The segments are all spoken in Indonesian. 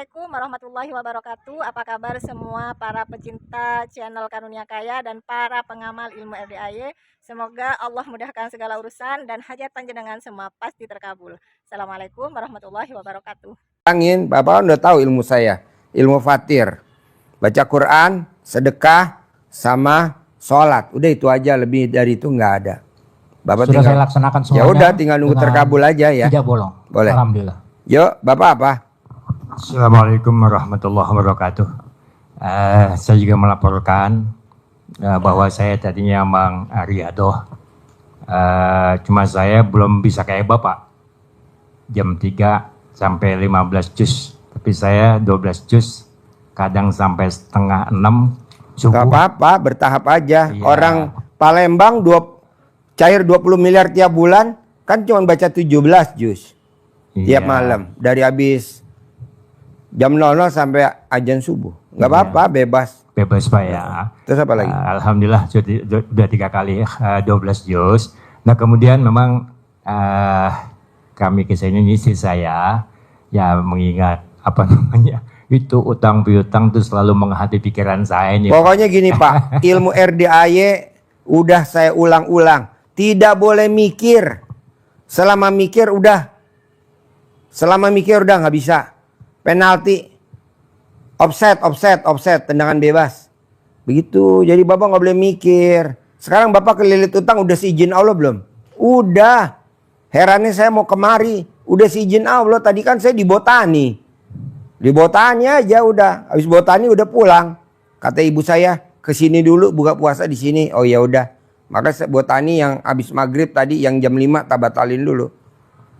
Assalamualaikum warahmatullahi wabarakatuh. Apa kabar semua para pecinta channel Karunia Kaya dan para pengamal ilmu RDAY? Semoga Allah mudahkan segala urusan dan hajat panjenengan semua pasti terkabul. Assalamualaikum warahmatullahi wabarakatuh. Angin, Bapak udah tahu ilmu saya, ilmu fatir. Baca Quran, sedekah, sama sholat. Udah itu aja, lebih dari itu nggak ada. Bapak Sudah tinggal, saya laksanakan semuanya. ya udah tinggal nunggu terkabul aja ya. Tidak bolong. Boleh. Alhamdulillah. Yuk, Bapak apa? Assalamualaikum warahmatullahi wabarakatuh. Saya juga melaporkan bahwa saya tadinya Mang Ariadoh. Cuma saya belum bisa kayak Bapak. Jam 3 sampai 15 juz. Tapi saya 12 juz. Kadang sampai setengah 6 subuh. Gak apa-apa, bertahap aja. Iya. Orang Palembang cair 20 miliar tiap bulan, kan cuma baca 17 juz tiap Iya. malam. Dari habis jam 00 sampai azan subuh. Gak Iya. apa-apa, bebas. Bebas Pak ya. Terus apa lagi? Alhamdulillah sudah 3 kali 12 juz. Nah kemudian memang kami kesini istri saya ya mengingat apa namanya itu utang piutang tuh selalu menghati pikiran saya ini. Pokoknya gini Pak, ilmu RDAY udah saya ulang-ulang. Tidak boleh mikir. Selama mikir udah nggak bisa. Penalti, offset, tendangan bebas. Begitu, jadi Bapak nggak boleh mikir. Sekarang Bapak kelilit utang udah seizin Allah belum? Udah. Herannya saya mau kemari, udah seizin Allah. Tadi kan saya di botani. Di botani aja udah. Habis botani udah pulang. Kata ibu saya, kesini dulu buka puasa di sini. Oh ya udah. Maka botani yang habis maghrib tadi yang jam 5 tak batalin dulu.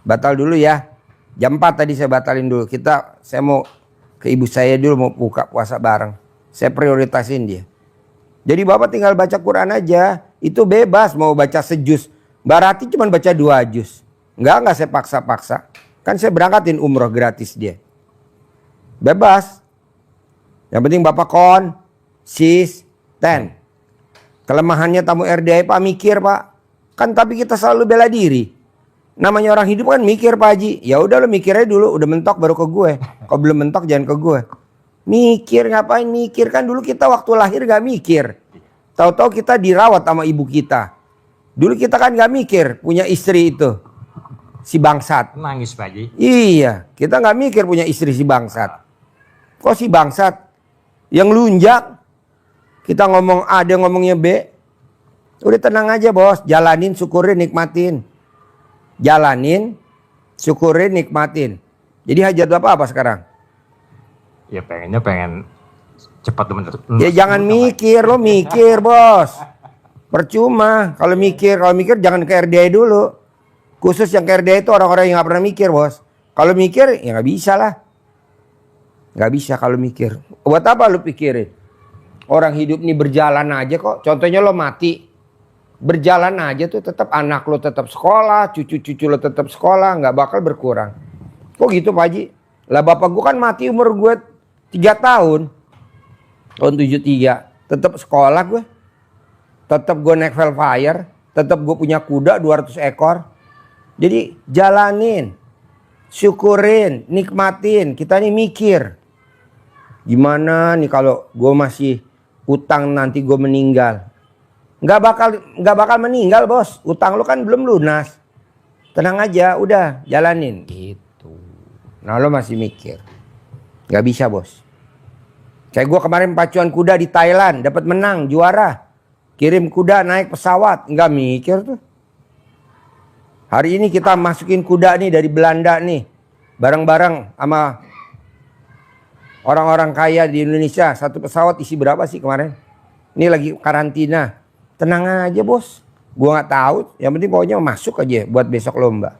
Batal dulu ya. Jam 4 tadi saya batalin dulu. Saya mau ke ibu saya dulu mau buka puasa bareng. Saya prioritasin dia. Jadi Bapak tinggal baca Quran aja. Itu bebas mau baca sejuz. Berarti cuma baca 2 juz. Enggak saya paksa-paksa. Kan saya berangkatin umroh gratis dia. Bebas. Yang penting Bapak konsisten. Kelemahannya tamu RDAY Pak mikir Pak. Kan tapi kita selalu bela diri. Namanya orang hidup kan mikir Pak Haji. Ya udah lo mikir aja dulu. Udah mentok baru ke gue. Kalau belum mentok jangan ke gue. Mikir ngapain mikir. Kan dulu kita waktu lahir gak mikir. Tahu-tahu kita dirawat sama ibu kita. Dulu kita kan gak mikir punya istri itu. Si bangsat. Nangis Pak Haji. Iya. Kita gak mikir punya istri si bangsat. Kok si bangsat? Yang lunjak. Kita ngomong A dia ngomongnya B. Udah tenang aja bos. Jalanin syukurin nikmatin. Jalanin, syukurin, nikmatin. Jadi hajat Bapak apa sekarang? Ya pengen cepat teman. Ya jangan mikir, lo mikir bos. Percuma. Kalau mikir jangan ke RDAY dulu. Khusus yang ke RDAY itu orang-orang yang gak pernah mikir bos. Kalau mikir ya gak bisa lah. Gak bisa kalau mikir. Buat apa lo pikirin? Orang hidup ini berjalan aja kok. Contohnya lo mati. Berjalan aja tuh tetap anak lo tetap sekolah, cucu-cucu lo tetap sekolah, nggak bakal berkurang. Kok gitu Pak Haji? Lah bapak gue kan mati umur gue 3 tahun. Tahun 73. Tetap sekolah gue. Tetap gue naik Velfire. Tetap gue punya kuda 200 ekor. Jadi jalanin. Syukurin, nikmatin. Kita nih mikir. Gimana nih kalau gue masih utang nanti gue meninggal. Nggak bakal meninggal bos. Utang lu kan belum lunas. Tenang aja, udah jalanin gitu. Nah lo masih mikir. Nggak bisa bos. Kayak gue kemarin pacuan kuda di Thailand, dapat menang, juara. Kirim kuda naik pesawat, nggak mikir tuh. Hari ini kita masukin kuda nih dari Belanda nih, bareng-bareng sama orang-orang kaya di Indonesia. Satu pesawat isi berapa sih kemarin? Ini lagi karantina. Tenang aja bos. Gua nggak tahu. Yang penting pokoknya masuk aja buat besok lomba.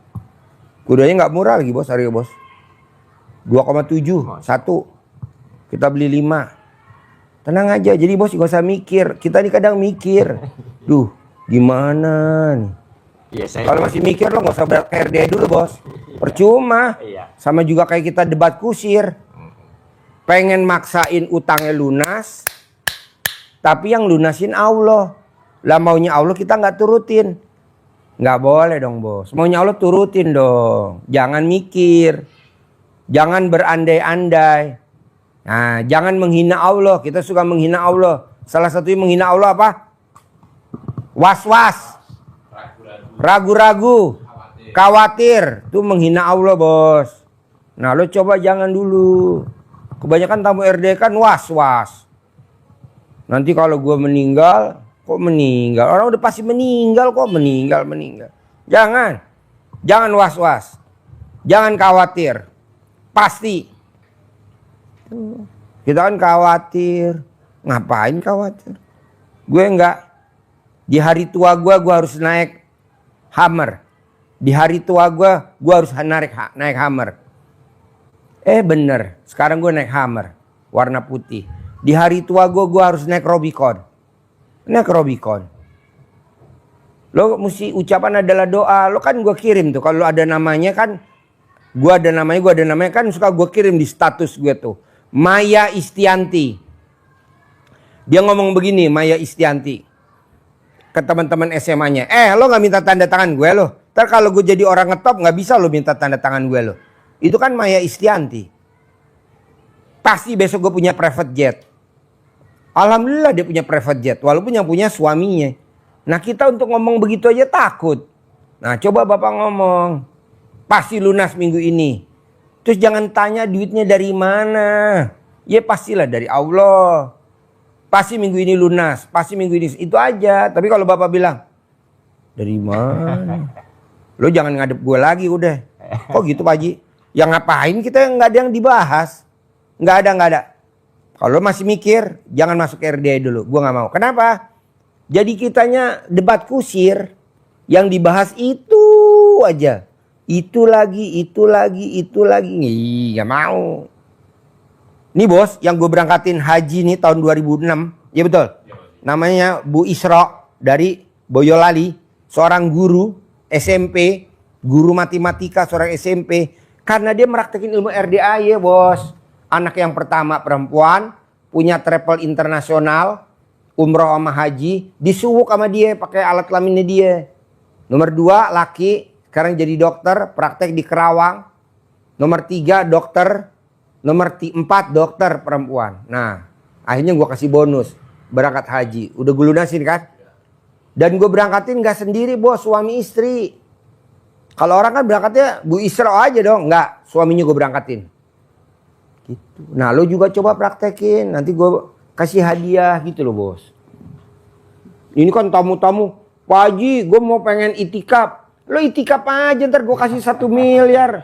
Kudanya nggak murah lagi bos harga bos. 2,7 satu. Kita beli 5. Tenang aja. Jadi bos gak usah mikir. Kita nih kadang mikir. Duh gimana nih. Iya, Kalau masih mikir lo nggak usah berat RDAY dulu bos. Percuma. Iya. Sama juga kayak kita debat kusir. Pengen maksain utangnya lunas. Tapi yang lunasin Allah. Lah maunya Allah kita nggak turutin. Nggak boleh dong bos. Maunya Allah turutin dong. Jangan mikir. Jangan berandai-andai. Nah, jangan menghina Allah. Kita suka menghina Allah. Salah satunya menghina Allah apa? Was-was. Ragu-ragu. Khawatir. Itu menghina Allah, bos. Nah, lo coba jangan dulu. Kebanyakan tamu RD kan was-was. Nanti kalau gue meninggal, kok meninggal? Orang udah pasti meninggal kok, meninggal. Jangan. Jangan was-was. Jangan khawatir. Pasti. Kita kan khawatir. Ngapain khawatir? Gue enggak. Di hari tua gue harus naik Hummer. Di hari tua gue harus naik Hummer. Bener. Sekarang gue naik Hummer. Warna putih. Di hari tua gue harus naik Rubicon. Naik Rubicon. Lo mesti ucapan adalah doa. Lo kan gue kirim tuh. Kalau ada namanya kan. Gue ada namanya kan suka gue kirim di status gue tuh. Maya Istianti. Dia ngomong begini, Maya Istianti. Ke teman-teman SMA-nya. Lo gak minta tanda tangan gue lo. Ntar kalau gue jadi orang ngetop gak bisa lo minta tanda tangan gue lo. Itu kan Maya Istianti. Pasti besok gue punya private jet. Alhamdulillah dia punya private jet. Walaupun yang punya suaminya. Nah kita untuk ngomong begitu aja takut. Nah coba bapak ngomong. Pasti lunas minggu ini. Terus jangan tanya duitnya dari mana. Ya pastilah dari Allah. Pasti minggu ini lunas. Pasti minggu ini. Itu aja. Tapi kalau bapak bilang. Dari mana? Lo jangan ngadep gue lagi udah. Kok gitu Pak Haji? Yang ngapain kita nggak ada yang dibahas. Nggak ada. Kalau masih mikir. Jangan masuk RDI dulu. Gue nggak mau. Kenapa? Jadi kitanya debat kusir. Yang dibahas itu aja. Itu lagi. Nggak mau. Nih bos, yang gue berangkatin haji nih tahun 2006. Ya betul. Namanya Bu Isra dari Boyolali. Seorang guru SMP. Guru matematika seorang SMP. Karena dia meraktekin ilmu RDA ya bos. Anak yang pertama perempuan. Punya travel internasional. Umroh sama haji. Disuwuk sama dia pakai alat kelaminnya dia. Nomor 2 laki. Sekarang jadi dokter, praktek di Kerawang. Nomor 3 dokter. Nomor 4 dokter perempuan. Nah, akhirnya gue kasih bonus. Berangkat haji. Udah gue lunasin kan? Dan gue berangkatin gak sendiri bos, suami istri. Kalau orang kan berangkatnya Bu Isra aja dong. Enggak, suaminya gue berangkatin. Gitu. Nah, lo juga coba praktekin. Nanti gue kasih hadiah gitu loh bos. Ini kan tamu-tamu. Pak Haji, gue mau pengen itikaf. Lo itikaf aja ntar gue kasih 1 miliar.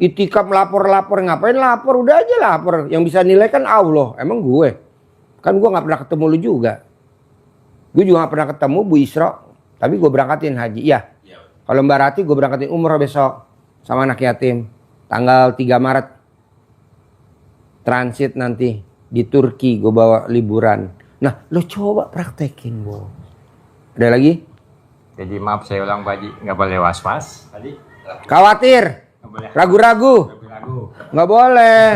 Itikaf lapor-lapor. Ngapain lapor? Udah aja lapor. Yang bisa nilai kan Allah. Emang gue? Kan gue gak pernah ketemu lu juga. Gue juga gak pernah ketemu Bu Isra. Tapi gue berangkatin haji. Iya. Kalau Mbak Rati gue berangkatin umroh besok. Sama anak yatim. Tanggal 3 Maret. Transit nanti. Di Turki gue bawa liburan. Nah lo coba praktekin bos. Ada lagi? Jadi maaf saya ulang Pak Haji, nggak boleh was-was tadi. Khawatir. Ragu-ragu. Nggak boleh.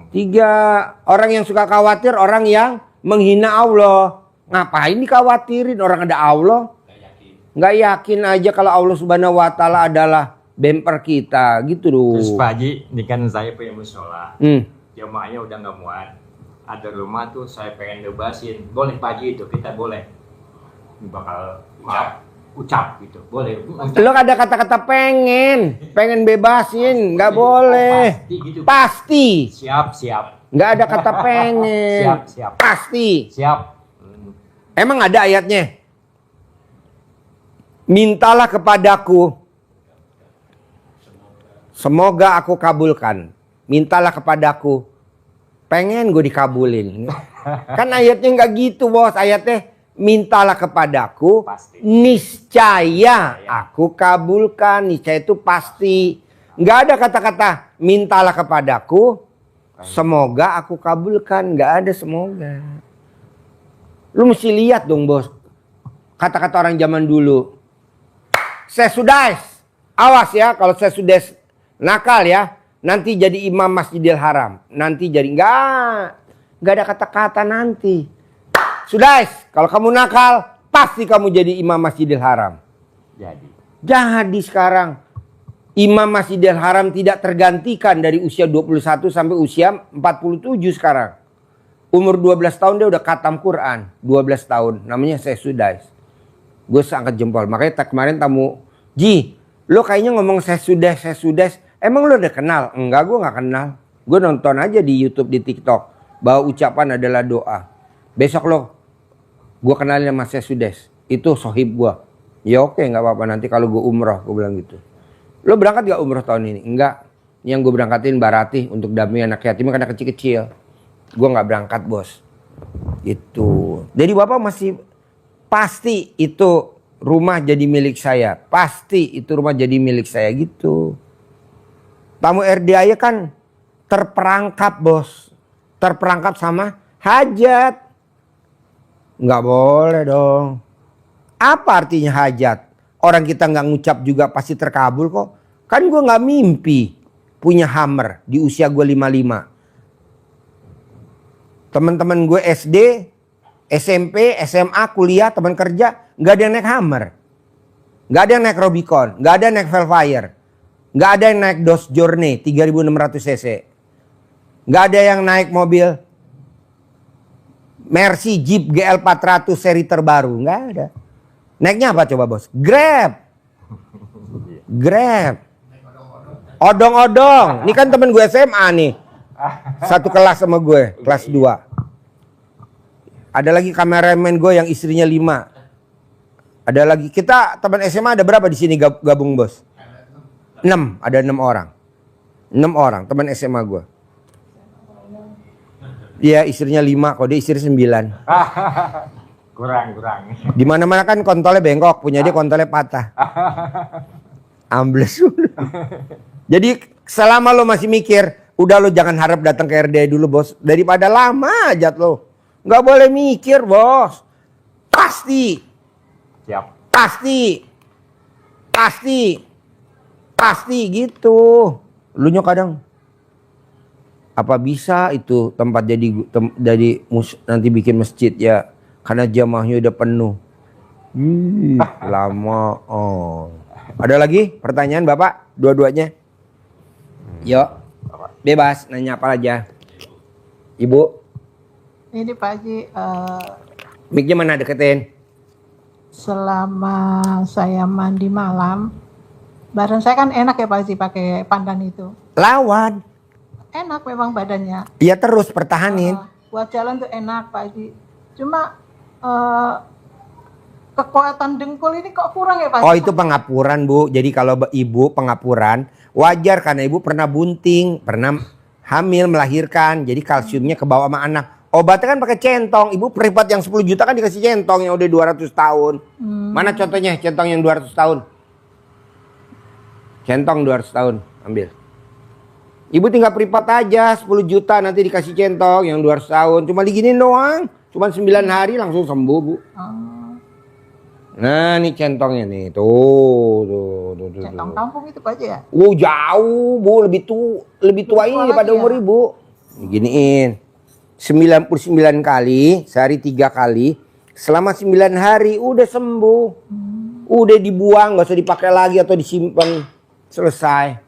3. Orang yang suka khawatir, orang yang menghina Allah. Ngapain dikhawatirin? Orang ada Allah. Nggak yakin aja kalau Allah Subhanahu Wa Taala adalah bemper kita, gitu loh. Terus Pak Haji, ini kan saya punya musola. Jamaahnya udah nggak muat. Ada rumah tuh saya pengen bebasin. Boleh Pak Haji itu, kita boleh. Bakal ucap gitu. Boleh. Lo ada kata-kata pengen bebasin, nggak boleh. Pasti, gitu. Pasti. Siap. Nggak ada kata pengen. Siap. Pasti. Siap. Emang ada ayatnya? Mintalah kepadaku. Semoga aku kabulkan. Mintalah kepadaku. Pengen gue dikabulin. Kan ayatnya nggak gitu bos. Ayatnya mintalah kepadaku. Pasti. Niscaya aku kabulkan. Niscaya itu pasti. Nggak ada kata-kata mintalah kepadaku. Semoga aku kabulkan. Nggak ada semoga. Lu mesti lihat dong bos. Kata-kata orang zaman dulu. Saya sudah. Awas ya kalau saya sudah nakal ya. Nanti jadi imam Masjidil Haram. Nanti jadi nggak ada kata-kata nanti. Sudah, kalau kamu nakal, pasti kamu jadi imam Masjidil Haram. Jadi Sekarang. Imam Masjidil Haram tidak tergantikan dari usia 21 sampai usia 47 sekarang. Umur 12 tahun dia udah khatam Quran. 12 tahun. Namanya Syekh Sudais. Gue angkat jempol. Makanya kemarin tamu, Ji, lo kayaknya ngomong Syekh Sudais. Emang lo udah kenal? Enggak, gue gak kenal. Gue nonton aja di YouTube, di TikTok. Bahwa ucapan adalah doa. Besok lo, gue kenalin sama Syekh Sudais. Itu sohib gue. Ya oke, gak apa-apa. Nanti kalau gue umroh, gue bilang gitu. Lo berangkat gak umroh tahun ini? Enggak. Yang gue berangkatin Barati untuk damai anak yatim karena kecil-kecil. Gue gak berangkat, bos. Gitu. Jadi bapak masih pasti itu rumah jadi milik saya. Pasti itu rumah jadi milik saya gitu. Tamu RDAY kan terperangkap, bos. Terperangkap sama hajat. Nggak boleh dong. Apa artinya hajat? Orang kita nggak ngucap juga pasti terkabul kok. Kan gue nggak mimpi punya Hummer di usia gue 55. Teman-teman gue SD, SMP, SMA, kuliah, teman kerja, nggak ada yang naik Hummer. Nggak ada yang naik Rubicon. Nggak ada yang naik Velfire. Nggak ada yang naik Dodge Journey 3600 cc. Nggak ada yang naik mobil Mercy Jeep GL 400 seri terbaru. Nggak ada. Naiknya apa coba bos? Grab. Grab. Odong-odong. Ini kan temen gue SMA nih. Satu kelas sama gue. Kelas 2. Ada lagi kameramen gue yang istrinya 5. Ada lagi. Kita teman SMA ada berapa di sini gabung bos? 6. Ada 6 orang. 6 orang teman SMA gue. Dia istrinya 5. Kok dia istri 9. Kurang. Di mana-mana kan kontolnya bengkok, punya dia kontolnya patah. Ambles. Jadi selama lo masih mikir, udah lo jangan harap datang ke RD dulu bos. Daripada lama aja lo. Nggak boleh mikir bos. Pasti. Siap. Pasti gitu. Lu nya kadang apa bisa itu tempat jadi nanti bikin masjid ya. Karena jamaahnya udah penuh. Lama. Oh. Ada lagi pertanyaan Bapak? Dua-duanya? Yuk. Bebas. Nanya apa aja. Ibu. Ini Pak Haji, Mic-nya mana deketin? selama saya mandi malam, badan saya kan enak ya Pak Haji pakai pandan itu. Lawan. Enak memang badannya. Iya terus pertahanin. Buat jalan tuh enak Pak Haji. Cuma kekuatan dengkul ini kok kurang ya Pak Haji? Oh itu pengapuran Bu. Jadi kalau ibu pengapuran wajar karena ibu pernah bunting, pernah hamil melahirkan. Jadi kalsiumnya ke bawah sama anak. Obatnya kan pakai centong. Ibu privat yang 10 juta kan dikasih centong yang udah 200 tahun. Mana contohnya centong yang 200 tahun? Centong 200 tahun. Ambil. Ibu tinggal privat aja 10 juta nanti dikasih centong yang 200 tahun. Cuma diginin doang. Cuma 9 hari langsung sembuh Bu. Nah ini centongnya nih. Tuh. Centong kampung itu Pak Haji ya? Jauh Bu. Lebih tua ini daripada umur ibu. Diginiin. 99 kali, sehari 3 kali, selama 9 hari udah sembuh. Udah dibuang, gak usah dipakai lagi atau disimpan. Selesai.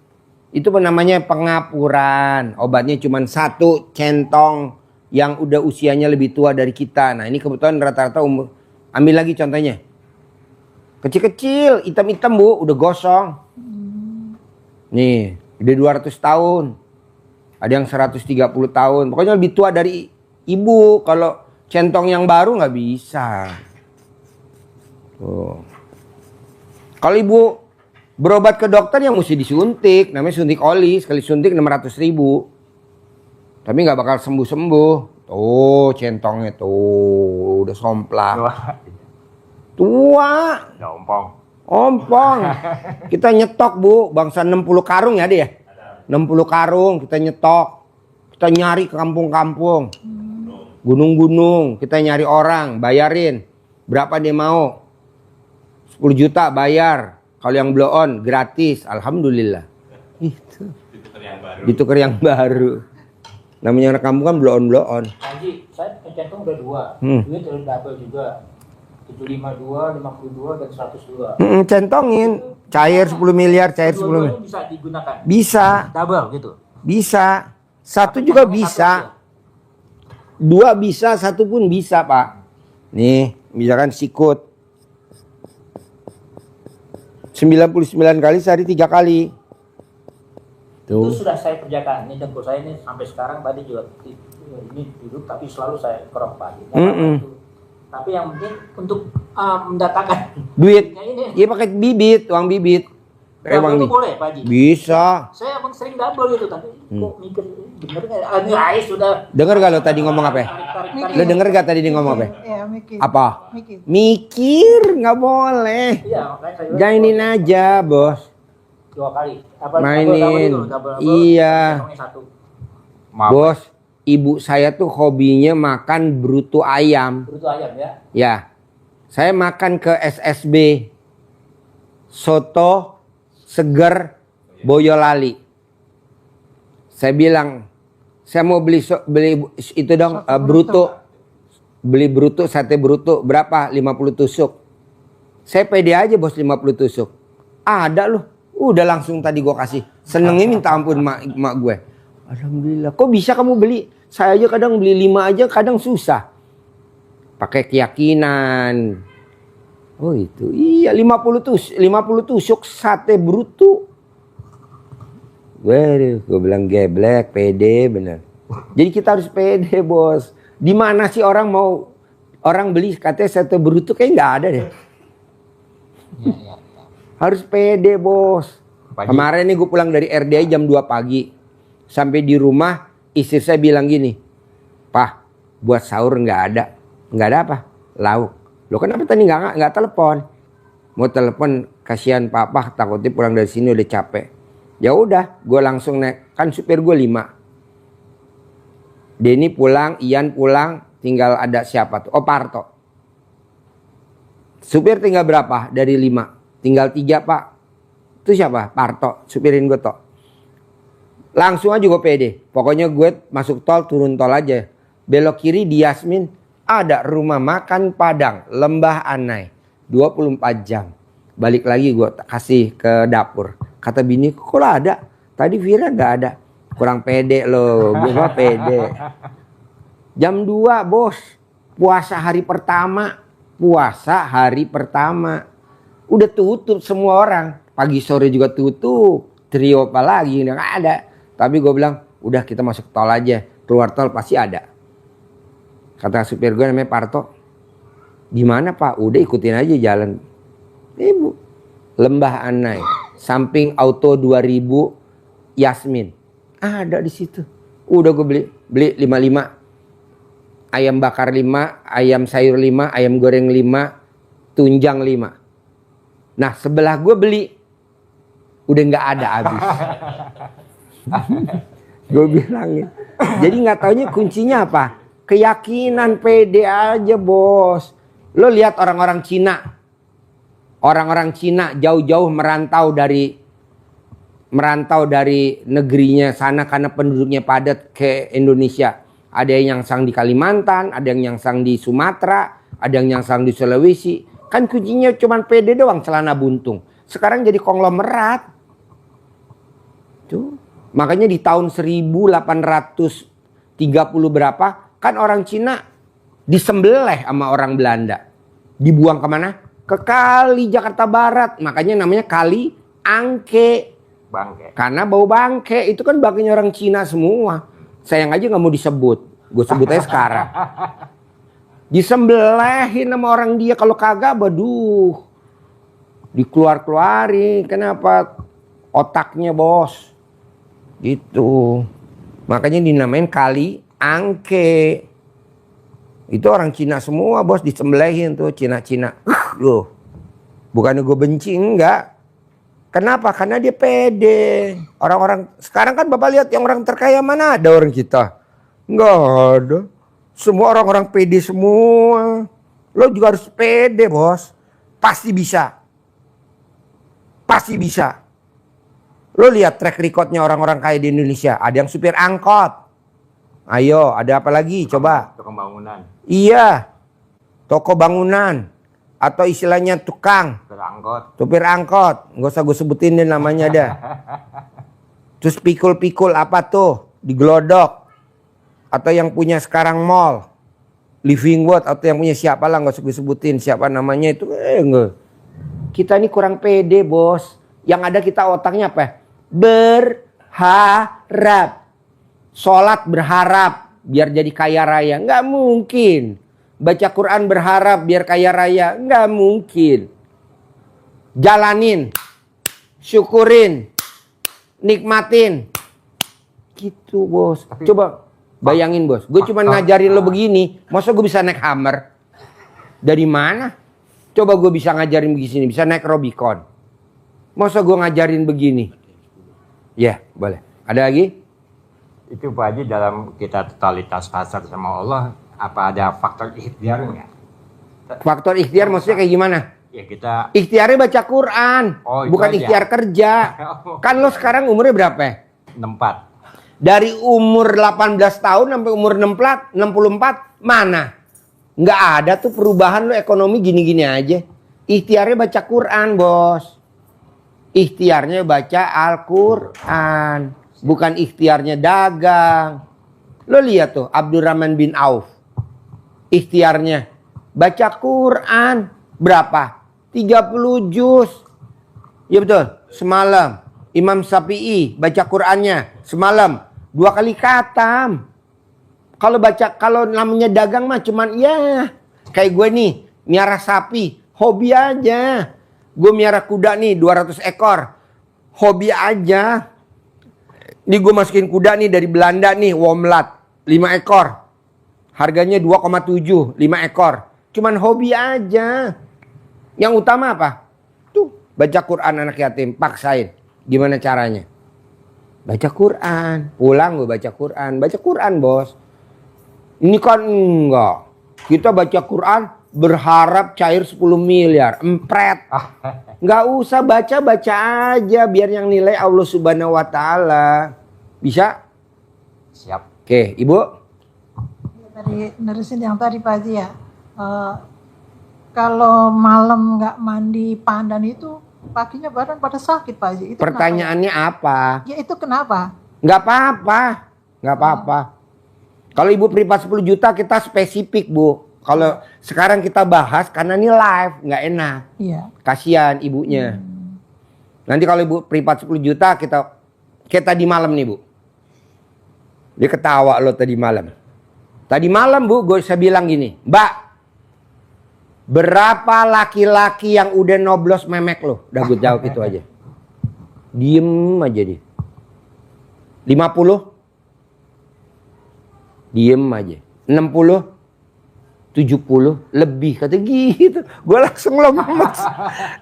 Itu namanya pengapuran. Obatnya cuma 1 centong yang udah usianya lebih tua dari kita. Nah ini kebetulan rata-rata umur. Ambil lagi contohnya. Kecil-kecil, hitam-hitam Bu, udah gosong. Nih, udah 200 tahun. Ada yang 130 tahun. Pokoknya lebih tua dari ibu. Kalau centong yang baru nggak bisa. Tuh. Kalau ibu berobat ke dokter yang mesti disuntik. Namanya suntik oli. Sekali suntik 600.000. Tapi nggak bakal sembuh-sembuh. Tuh centongnya tuh. Udah somplak. Tua. Ompong. Kita nyetok Bu. Bangsa 60 karung ya ada ya? 60 karung kita nyetok. Kita nyari ke kampung-kampung. Gunung-gunung. Kita nyari orang. Bayarin. Berapa dia mau? 10 juta bayar. Kalau yang blow on gratis. Alhamdulillah. Itu. Ditukar yang baru. Namanya anak kampung kan blow on. Haji, saya centong udah 2. Duit udah double juga. 752, 52 dan 102. Centongin. Cair 10 miliar, cair 10 miliar. Dua-duanya bisa digunakan. Bisa, Double gitu. bisa. Satu juga Satu bisa. aja. Dua bisa, satu pun bisa, Pak. Nih, misalkan sikut. 99 kali sehari 3 kali. Itu Tuh. sudah saya kerjakan. Ini dengkul saya ini sampai sekarang tadi juga ini duduk tapi selalu saya kerok pagi. Nggak apa-apa itu. Tapi yang penting untuk mendatangkan Duit. ini. Iya pakai bibit, uang bibit. Pakai uang Double itu bibit. boleh Pak Haji. Bisa. Saya emang sering double gitu tapi kok mikir bener nggak? Ini sudah. Denger gak lo tadi ngomong apa? Tarik. Lo denger gak tadi dia ngomong apa? Ya, mikir. Apa? Mikir. Mikir, nggak boleh. Iya makanya saya bilang, Jainin aja, bos. 2 kali. Apa, Mainin. double, Iya. potongnya 1. Maaf. Bos, ibu saya tuh hobinya makan bruto ayam. Bruto ayam ya. Ya, saya makan ke SSB. Soto seger Boyolali. Saya bilang, saya mau beli itu dong, Soto bruto. Beli bruto, sate bruto. Berapa? 50 tusuk. Saya pede aja bos 50 tusuk. Ada loh. Udah langsung tadi gue kasih. Senengnya minta ampun mak gue. Alhamdulillah. Kok bisa kamu beli? Saya aja kadang beli 5 aja kadang susah. Pakai keyakinan. Oh itu. Iya 50 tusuk sate bruto. Gue bilang geblek, pede bener. Jadi kita harus pede bos. Di mana sih orang beli katanya sate bruto kayak nggak ada deh. Iya. Harus pede bos. Pagi. Kemarin nih gue pulang dari RDI jam 2 pagi. Sampai di rumah istri saya bilang gini. Pak, buat sahur nggak ada. Nggak ada apa? Lauk. Lo kenapa tadi nggak telepon? Mau telepon kasihan papa takutnya pulang dari sini udah capek. Ya udah, gue langsung naik. Kan supir gue 5. Denny pulang, Ian pulang, tinggal ada siapa tuh? Oh Parto. Supir tinggal berapa dari 5? Tinggal 3 pak. Itu siapa? Parto. Supirin gue toh. Langsung aja gue pede. Pokoknya gue masuk tol turun tol aja. Belok kiri di Yasmin. Ada rumah makan Padang. Lembah Anai. 24 jam. Balik lagi gue kasih ke dapur. Kata bini kok ada? Tadi Vira gak ada. Kurang pede loh. Gue mah pede. Jam 2 bos. Puasa hari pertama. Udah tutup semua orang. Pagi sore juga tutup. Trio apa lagi udah gak ada. Tapi gue bilang udah kita masuk tol aja. Keluar tol pasti ada. Kata supir gue namanya Parto. Gimana pak? Udah ikutin aja jalan. Ibu. Lembah Anai. Samping auto 2000 Yasmin. Ada di situ. Udah gue beli 55. Ayam bakar 5, ayam sayur 5, ayam goreng 5, tunjang 5. Nah sebelah gue beli udah nggak ada habis. Gue bilangin. Jadi nggak taunya kuncinya apa? Keyakinan, pede aja bos. Lo lihat orang-orang Cina. Orang-orang Cina jauh-jauh merantau dari negerinya sana karena penduduknya padat ke Indonesia. Ada yang nyangsang di Kalimantan, ada yang nyangsang di Sumatera, ada yang nyangsang di Sulawesi. Kan kuncinya cuma pede doang celana buntung. Sekarang jadi konglomerat. Tuh. Makanya di tahun 1830 berapa kan orang Cina disembelih sama orang Belanda. Dibuang kemana? Ke Kali Jakarta Barat. Makanya namanya Kali Angke. Bangke. Karena bau bangke. Itu kan bangkenya orang Cina semua. Sayang aja gak mau disebut. Gue sebut aja sekarang. Disembelehin sama orang dia. Kalau kagak, waduh. Dikeluar-keluarin. Kenapa? Otaknya bos. Gitu. Makanya dinamain Kali Angke. Itu orang Cina semua bos. Disembelehin tuh Cina-Cina. Loh. Bukannya gue benci, enggak. Kenapa? Karena dia pede. Orang-orang sekarang kan Bapak lihat yang orang terkaya mana ada orang kita? Enggak ada. Semua orang-orang pede semua. Lo juga harus pede bos. Pasti bisa. Pasti bisa. Lo lihat track recordnya orang-orang kaya di Indonesia. Ada yang supir angkot. Ayo, ada apa lagi? Coba. Tukang bangunan. Iya. Toko bangunan. Atau istilahnya tukang. Supir angkot. Supir angkot, nggak usah gue sebutin deh namanya dah. Terus pikul-pikul apa tuh? Digelodok. Atau yang punya sekarang mall. Living World atau yang punya siapa lah, nggak usah gue sebutin siapa namanya itu. Enggak. Kita ini kurang pede bos. Yang ada kita otaknya apa? Berharap. Sholat berharap biar jadi kaya raya. Nggak mungkin. Baca Quran berharap biar kaya raya. Nggak mungkin. Jalanin. Syukurin. Nikmatin. Gitu bos. Coba bayangin bos. Gue cuma ngajarin lo begini. Masa gue bisa naik Hummer? Dari mana? Coba gue bisa ngajarin begini. Bisa naik Rubicon. Masa gue ngajarin begini? Ya boleh. Ada lagi? Itu Pak Haji, dalam kita totalitas pasar sama Allah, apa ada faktor ikhtiar nggak? Faktor ikhtiar maksudnya kayak gimana? Ya kita. Ikhtiarnya baca Quran. Oh, itu bukan aja. ikhtiar kerja. Kan lo sekarang umurnya berapa ya? 64. Dari umur 18 tahun sampai umur 64 mana? Nggak ada tuh perubahan lo ekonomi gini-gini aja. Ikhtiarnya baca Quran bos. Ikhtiarnya baca Al-Quran. Bukan ikhtiarnya dagang. Lo lihat tuh Abdurrahman bin Auf. Ikhtiarnya baca Quran. Berapa? 30 juz. Ya betul. Semalam. Imam Syafi'i baca Qurannya. Semalam. 2 kali khatam. Kalau namanya dagang mah cuman ya. Kayak gue nih. Miara sapi. Hobi aja. Gue miara kuda nih 200 ekor. Hobi aja. Ini gue masukin kuda nih dari Belanda nih. Womlat. 5 ekor. Harganya 2,7. 5 ekor. Cuman hobi aja. Yang utama apa? Tuh. Baca Quran anak yatim. Paksain. Gimana caranya? Baca Quran. Pulang gue baca Quran. Baca Quran bos. Ini kan enggak. Kita baca Quran berharap cair 10 miliar. Empret. Nggak usah baca aja. Biar yang nilai Allah Subhanahu wa Ta'ala. Bisa? Siap. Oke, Ibu. Dari nerusin yang tadi Pak Haji ya. Kalau malam nggak mandi pandan itu paginya badan pada sakit Pak Haji. Itu Pertanyaannya apa? kenapa? Ya itu kenapa? Nggak apa-apa. Nggak apa-apa. Kalau Ibu privat 10 juta kita spesifik Bu. Kalau sekarang kita bahas karena ini live. Nggak enak. Iya. Kasihan ibunya. Nanti kalau Ibu privat 10 juta kita. Kayak tadi malam nih Bu. Dia ketawa lo tadi malam. Tadi malam Bu saya bilang gini. Mbak. Berapa laki-laki yang udah noblos memek lo? Udah gue jawab itu aja. Diem aja dia. 50? Diem aja. 60? 70? Lebih. Kata gitu. Gue langsung lemes.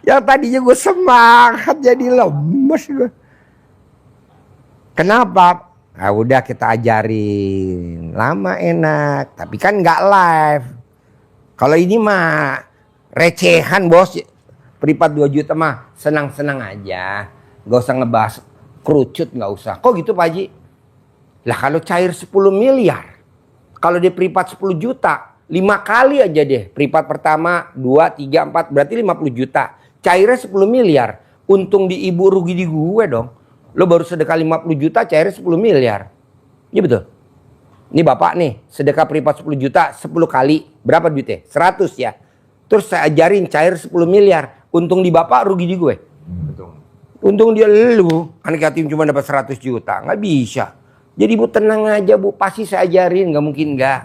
Yang tadinya gue semangat jadi lemes gue. Kenapa? Nah udah kita ajarin. Lama enak. Tapi kan gak live. Kalau ini mah recehan bos. Privat 2 juta mah senang-senang aja. Gak usah ngebahas kerucut, gak usah. Kok gitu Pak Haji? Lah kalau cair 10 miliar. Kalau dia privat 10 juta. 5 kali aja deh. Privat pertama 2, 3, 4. Berarti 50 juta. Cairnya 10 miliar. Untung di ibu, rugi di gue dong. Lo baru sedekah 50 juta cairnya 10 miliar. Iya betul. Ini bapak nih sedekah privat 10 juta 10 kali. Berapa duitnya? 100 ya. Terus saya ajarin cair 10 miliar. Untung di bapak, rugi di gue. Betul. Untung dia lu. Anak yatim cuma dapat 100 juta. Nggak bisa. Jadi Bu tenang aja Bu. Pasti saya ajarin. Nggak mungkin nggak.